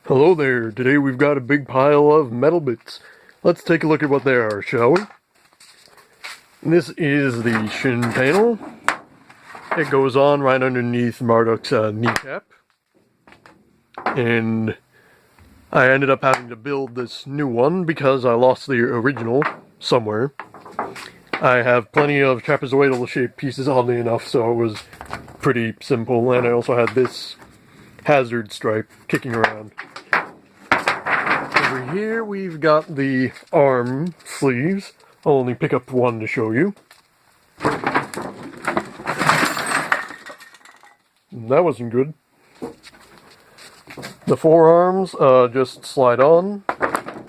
Hello there, today we've got a big pile of metal bits. Let's take a look at what they are, shall we? This is the shin panel. It goes on right underneath Marduk's kneecap. And I ended up having to build this new one because I lost the original somewhere. I have plenty of trapezoidal shaped pieces, oddly enough, so it was pretty simple. And I also had this hazard stripe kicking around. Over here we've got the arm sleeves. I'll only pick up one to show you. That wasn't good. The forearms just slide on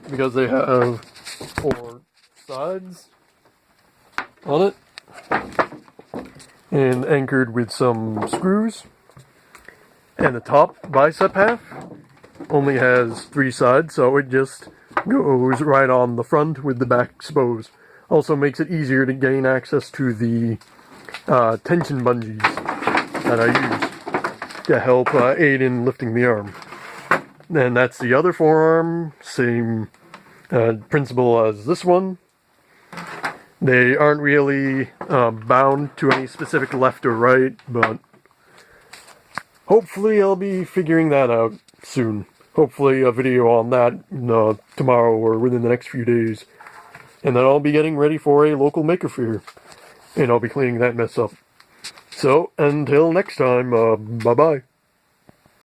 because they have 4 sides on it and anchored with some screws. And the top bicep half only has 3 sides, so it just goes right on the front with the back exposed. Also makes it easier to gain access to the tension bungees that I use to help aid in lifting the arm. And that's the other forearm, same principle as this one. They aren't really bound to any specific left or right, but hopefully I'll be figuring that out soon. Hopefully a video on that tomorrow or within the next few days. And then I'll be getting ready for a local maker fair. And I'll be cleaning that mess up. So, until next time, bye-bye.